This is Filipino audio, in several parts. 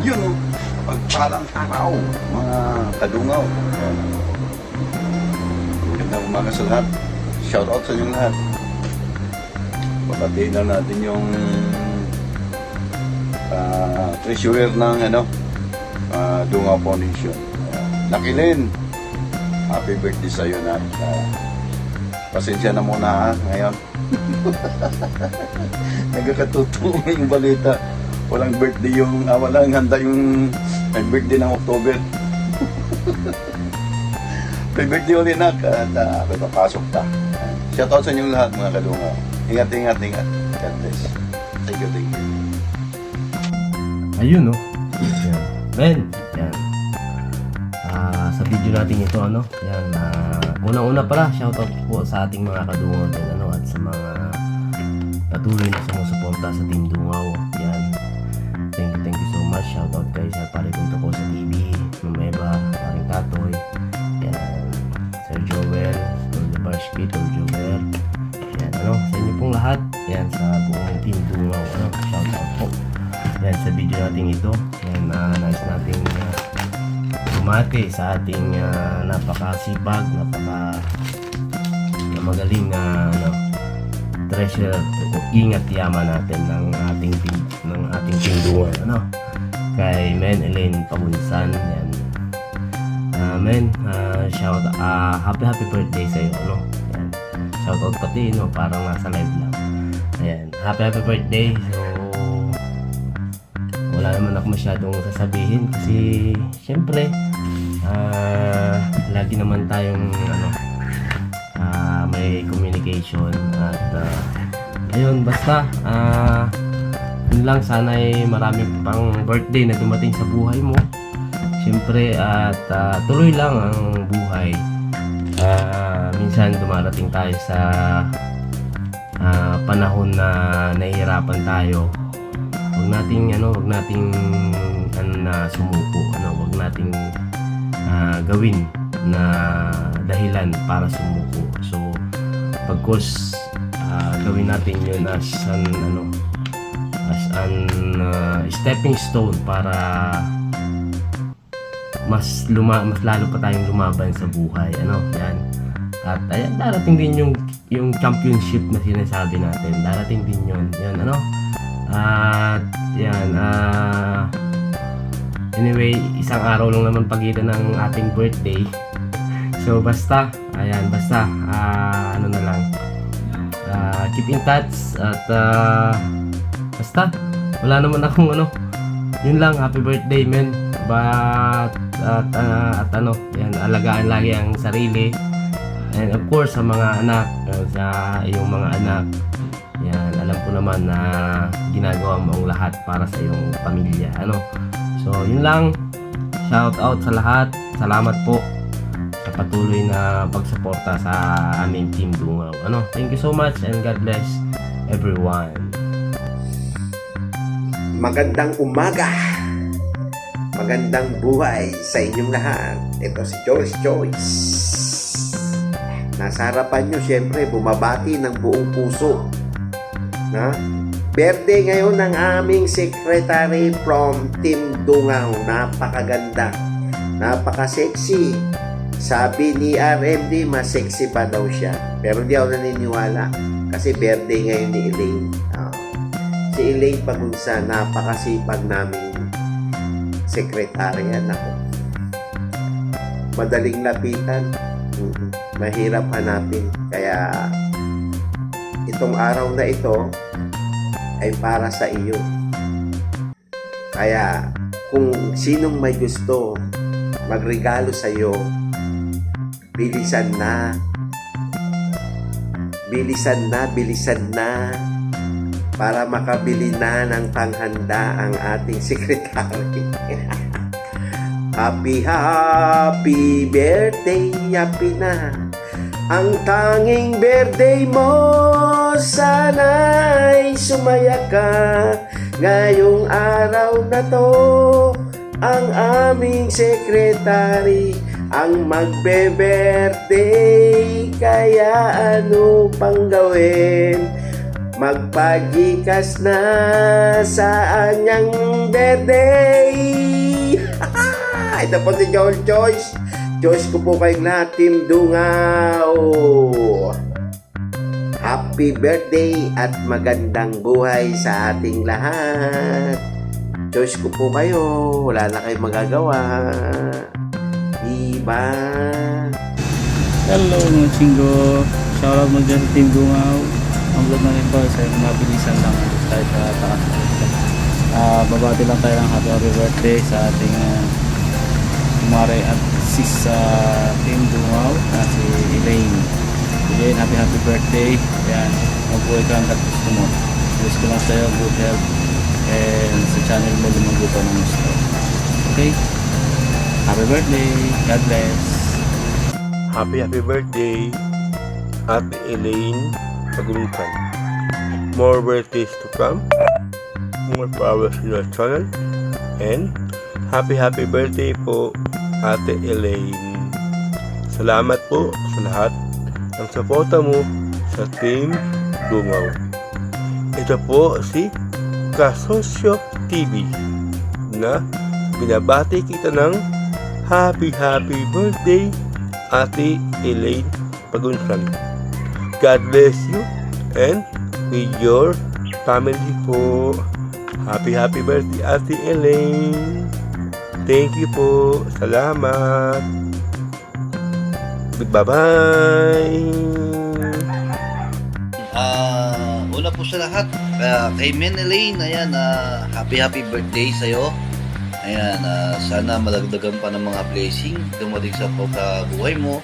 Yun o, pagpalang araw, mga kadungaw. Ayan. Magandang umaga sa lahat. Shout out sa inyong lahat. Papatiin na natin yung treasurer ng Dungaw Foundation. Nakilin, happy birthday sa iyo na. Pasensya na muna ha, ngayon. Nagkakatutuwa yung balita. Walang birthday walang handa yung may birthday ng October. May birthday ulit na at papasok ta. Shout out sa inyong lahat mga kadungaw. Ingat. God bless. Thank you. Ayun no. Yan. Men, yan. Sa video natin ito yan, unang-una pala shoutout po sa ating mga kadungaw din at sa mga patuloy na sumusuporta sa Team Dungaw. Yan. Thank you so much. Shoutout kay Sir Parikunto ko sa TV, Numeba, Paring Tatoy, yan, Sir Joel, Tol Barshki, Tol Joel. Yan, sa inyo pong lahat. Yan, sa buong Team Dungaw, shoutout po. Yan, sa video natin ito. Yan, nais nating bumati sa ating napakasipag, magaling na treasure o ingat yaman natin ng ating Team Dungaw, kay Men Elaine Pagunsan. Yan. Men, happy birthday sa iyo, Yan. Shoutout pati, parang nasa live lang. Ayan, happy birthday. So wala naman ako masyadong sasabihin kasi syempre lagi naman tayong may communication at ayun, basta yun lang, sana ay marami pang birthday na dumating sa buhay mo syempre, at tuloy lang ang buhay. Minsan dumarating tayo sa panahon na nahihirapan tayo. Huwag nating sumuko, huwag nating gawin na dahilan para sumuko. So pagkos gawin natin yun as an stepping stone para mas lalo pa tayong lumaban sa buhay, yan. At ayan, darating din yung championship na sinasabi natin, darating din yun, yan, at yan, anyway, isang araw lang naman pagitan ng ating birthday. So basta na lang, keep in touch at basta wala naman akong yun lang, happy birthday men. Yan, alagaan lagi ang sarili, and of course sa mga anak, sa iyong mga anak. Yan, alam ko naman na ginagawa mo ang lahat para sa iyong pamilya, So yun lang, shout out sa lahat. Salamat po sa patuloy na pagsuporta sa aming Team Dungaw. Thank you so much and God bless everyone. Magandang umaga, magandang buhay sa inyong lahat. Ito si Joyce. Nasa harapan nyo, syempre, bumabati ng buong puso. Birthday ngayon ng aming secretary from Team Dungaw. Napakaganda, napaka-sexy. Sabi ni RMD, mas sexy pa daw siya. Pero di ako naniniwala kasi birthday ngayon ni Elaine. Si Elaine Pagunsan, napakasipag naming sekretarya. Madaling lapitan, mahirap hanapin. Kaya itong araw na ito ay para sa iyo. Kaya kung sinong may gusto magregalo sa iyo, bilisan na para makabili na ng panghanda ang ating sekretary. Happy birthday, happy na ang tanging birthday mo. Sana'y sumaya ka ngayong araw na to. Ang aming sekretary ang magbe-birthday, kaya ano pang gawin? Magpagikas na sa anyang birthday. Ito po si Joel Choice. Choice ko po kayong lahat, Team Dungaw. Happy birthday at magandang buhay sa ating lahat. Choice ko po kayo. Wala na kayong magagawa. Diba? Hello mga chinggo. Shoutout mo dyan sa Team Dungaw. Ang vlog namin po sa mabilisan lang tayo sa taas. Babati lang tayo ng happy birthday sa ating kumare at sis sa Team Dungaw na si Elaine. Elaine, happy birthday. Ayan, magbuhay ka hanggat gusto mo. Wish ko lang sa'yo good health and sa channel mo lumago pa ng gusto. Okay? Happy birthday. God bless. Happy birthday, Ate Elaine Pagulungan. More birthdays to come, more power to your channel, and happy birthday po, Ate Elaine. Salamat po sa lahat ng suporta mo sa Team Dungaw. Ito po si Kasosyo TV na binabati kita ng happy birthday, Ate Elaine Pagunsan. God bless you and with your family po. Happy birthday, Ate Elaine. Thank you po. Salamat. Bye-bye. Una po sa lahat, kay Men Elaine, ayan, happy birthday sa'yo. Ayan, sana malagdagan pa ng mga blessing dumating sa pagkabuhay mo.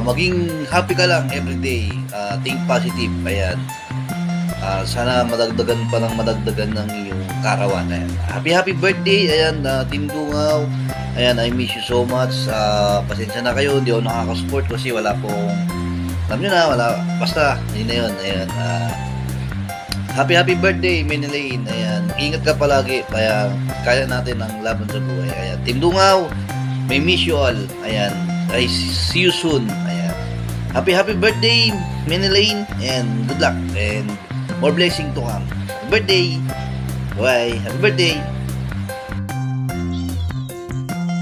Maging happy ka lang everyday. Think positive. Ayan. Sana madagdagan pa ng iyong karawan. Ayan. Happy birthday. Ayan, Team Dungaw. Ayan, I miss you so much. Pasensya na kayo, hindi ako nakaka-support kasi wala pong, alam nyo na, wala, basta, yun na yun. Ayan, happy birthday, Men Elaine. Ayan, ingat ka palagi. Kaya natin ang laban sa buhay. Ayan, Team Dungaw, may miss you all. Ayan, I see you soon. Ayan. Happy birthday, Men Elaine, and good luck and more blessing to come. Happy birthday. Bye. Happy birthday.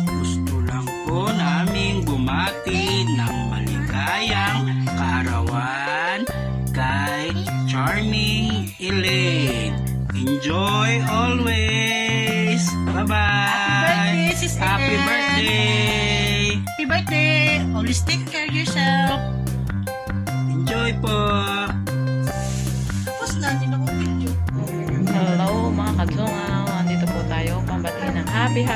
Gusto lang po naming bumati ng maligayang kaarawan kay Charming Elaine. Enjoy always. Bye-bye. Happy birthday. Happy birthday! Always take care of yourself. Enjoy po. Tapos na, hindi na akong video. Hello mga kadungaw, andito po tayo pambatiin ng happy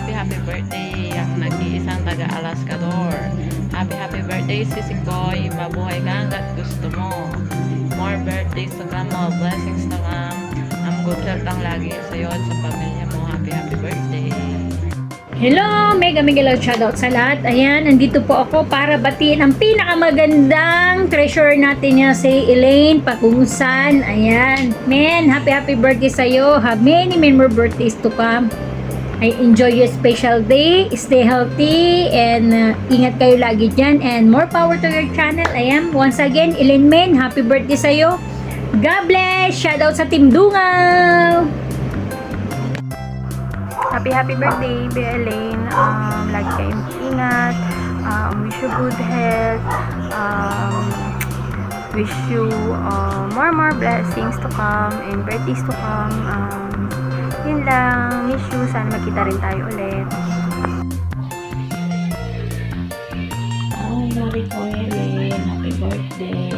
birthday ang nag-iisang taga-Alaskador. Happy birthday Sisikoy, mabuhay ka hanggat gusto mo. More birthdays to come, more blessings to come. Ang good health lang lagi sa'yo at sa pamilya mo. Happy birthday. Hello! Mega love shoutout sa lahat. Ayan, nandito po ako para batiin ang pinakamagandang treasure natin niya si Elaine Pagunsan. Ayan. Men, happy birthday sa'yo. Have many more birthdays to come. I enjoy your special day. Stay healthy and ingat kayo lagi dyan. And more power to your channel. Ayan, once again, Elaine Men, happy birthday sa'yo. God bless! Shoutout sa Team Dungaw! Happy birthday, Be Elaine. Lagi kayong ingat. Wish you good health. Wish you more blessings to come and birthdays to come. Yun lang. Miss you. Sana magkita rin tayo ulit. Hi, Mariko Elaine. Happy birthday.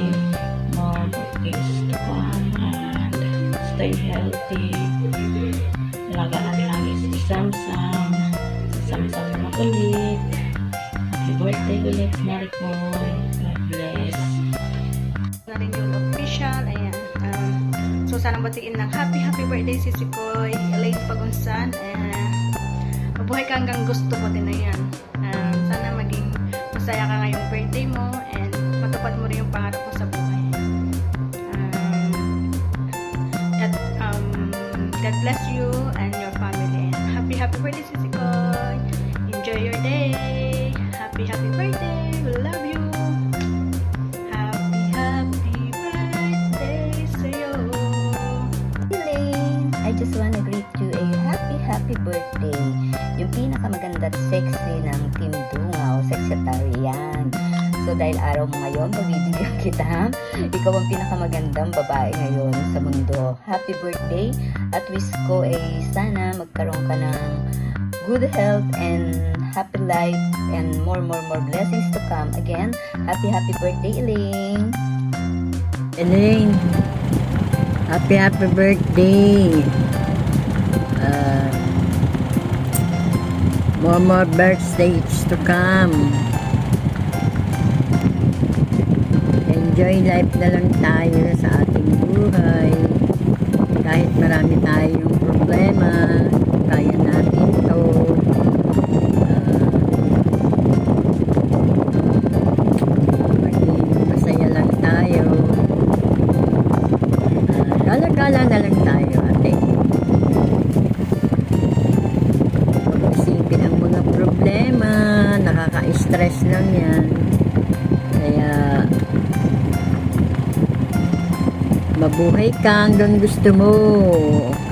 More birthdays to come and stay healthy. Alagaan lagi si Samsam na ulit. Happy birthday ulit, Maricoy. God bless. Na rin yung official. Ayan. So, sana batiin ng happy birthday si Sikoy, Elaine Pagunsan. Mabuhay ka hanggang gusto mo din na yan. Sana maging masaya ka ngayong birthday mo and matupad mo rin yung pangarap mo sa buhay. God bless you and your family. And happy birthday, Sisi Koy. Enjoy your day. Happy birthday. We love you. Happy birthday sa'yo. Elaine, I just want to greet you a happy birthday. yung pinakamaganda at sexy ng Team Dungaw, Secretarian. So dahil araw mo ngayon, pabibigyan kita. Ikaw ang pinakamagandang babae ngayon sa mundo. Happy birthday at wish ko sana magkaroon ka ng good health and happy life and more blessings to come. Again, happy birthday, Elaine. Elaine, happy birthday. More birthdays to come. Enjoy life na lang tayo sa ating buhay. Kahit marami tayong problema, kaya natin to. Maging masaya lang tayo. Gala-gala na lang tayo, ate. Pag-isipin ang mga problema, nakaka-stress lang yan. Kaya mabuhay ka hanggang gusto mo,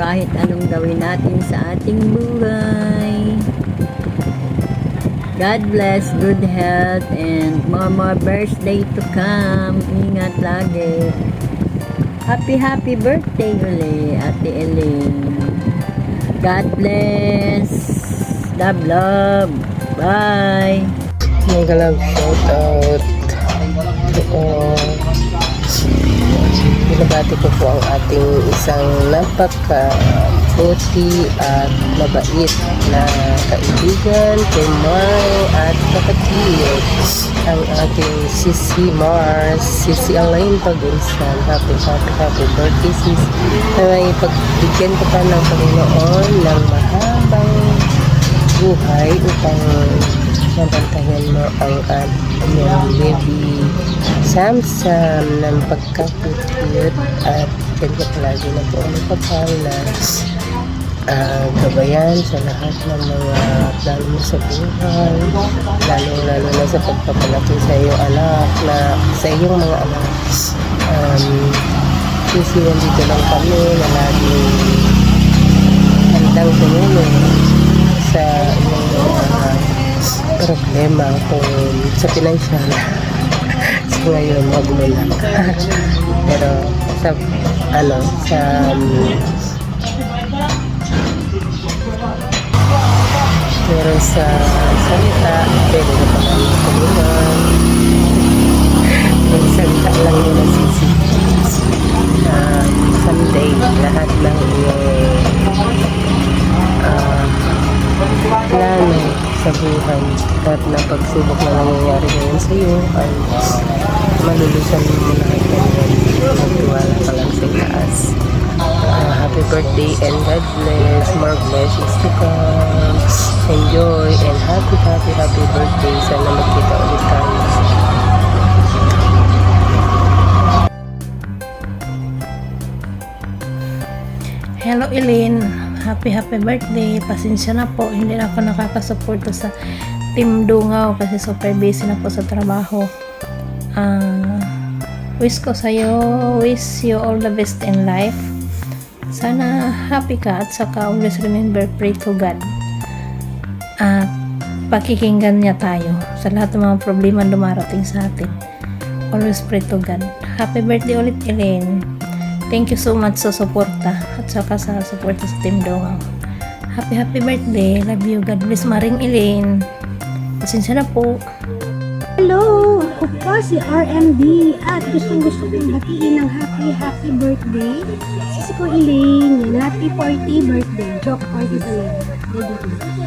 kahit anong gawin natin sa ating buhay. God bless, good health, and more birthday to come. Ingat lagi. Happy birthday uli, Ate Elaine. God bless. Love. Bye. Magalang shout out. Binabati ko po ang ating isang napaka-puti at mabait na kaibigan, kay May at kapatid, ang ating Sisi Mars, Sisi Elaine Pagunsan. Happy birthday, Sisi. Ay pagbigyan ko pa ng Panginoon ng mahabang buhay upang mabantayan mo ang iyong baby Samsam ng pagkakut at dyan ka palagi na po ang kapal na gabayan sa lahat ng mga plano mo sa buhay, lalo na sa pagpapalaki sa iyong anak, na sa iyong mga anak. Sisiwan dito lang kami na laging handang tumulong sa iyong problema kung sa pinansyal. So ngayon magmula pero sa pero sa salita pwede na pa kami tulungan. Yung salita lang yun ang sisi. Someday lahat ng iyong plano sa buhay at na pagsubok na nangyayari ngayon sa iyo ay malulusan mo lahat ng magtiwala ka lang sa itaas. Happy birthday and God bless, more blessings to come. Enjoy and happy birthday. Sana magkita ulit tayo. Hello Elaine, happy birthday. Pasensya na po, hindi na ako nakakasuporto sa Team Dungaw kasi super busy na po sa trabaho. Wish you all the best in life. Sana happy ka at saka always remember, pray to God. At pakikinggan niya tayo sa lahat ng mga problema dumarating sa atin. Always pray to God. Happy birthday ulit, Elaine. Thank you so much sa suporta at saka sa suporta sa Team Dungaw. Happy birthday. Love you. God bless, Maring Elaine. Pasensya na po. Hello! Ako po si RMD at gusto kong batiin ng happy birthday. Sisi ko Elaine, yan, happy 40 birthday. Joke, 40 talaga.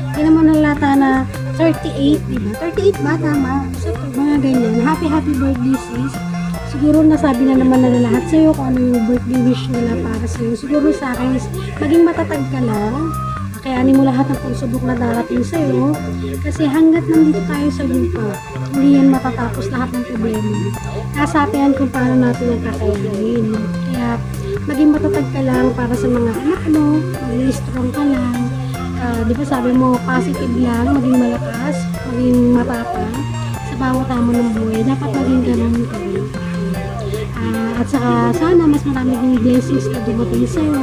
Hindi naman halata na 38, diba? 38 ba? Tama? So, mga ganyan. Happy birthday sis. Siguro nasabi na naman na lahat sa'yo kung ano yung birthday wish nila para sa'yo. Siguro sa akin is maging matatag ka lang. Kayanin mo lahat ng pagsubok na darating sa'yo. Kasi hanggat nandito tayo sa lupa, hindi yan matatapos lahat ng problema. Nasapian kung paano natin ang kakayanin. Kaya maging matatag ka lang para sa mga anak mo. Maging strong ka lang. Di ba sabi mo, positive lang, maging malakas, maging matapang. Sa bawat tamo ng buhay, dapat maging ganun ka rin. At saka sana mas maraming blessings na dumating sa'yo.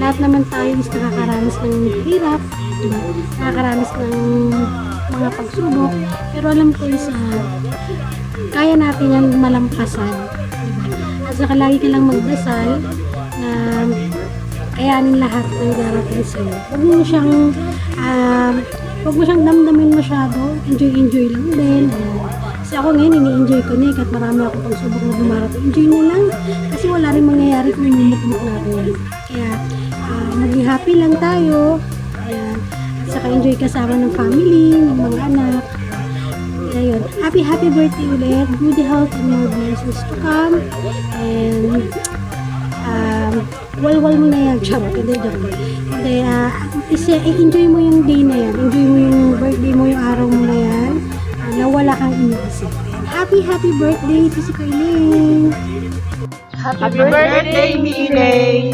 lahat naman tayo is nakakaranas ng hirap, diba? Nakakaranas ng mga pagsubok, pero alam ko is kaya natin yan malampasan, diba? At saka lagi ka lang magdasal na kayanin lahat ng darating sa'yo. Huwag mo siyang damdamin masyado, enjoy lang din. Kasi ako ngayon, ini-enjoy ko na kahit marami ako pagsubok na dumarating. Enjoy na lang kasi wala rin mangyayari kung minumukmuk natin. Kaya maging happy lang tayo. Ayan. At saka enjoy kasama ng family, ng mga anak. Kaya yun. Happy birthday ulit. Good health and more blessings to come. And walwal mo na yan. Charot. Hindi, joke. Enjoy mo yung day na yan. Enjoy mo yung birthday mo, yung araw mo na yan. Na wala kang iniisip. Happy birthday to si Kailin! Happy birthday, Miley!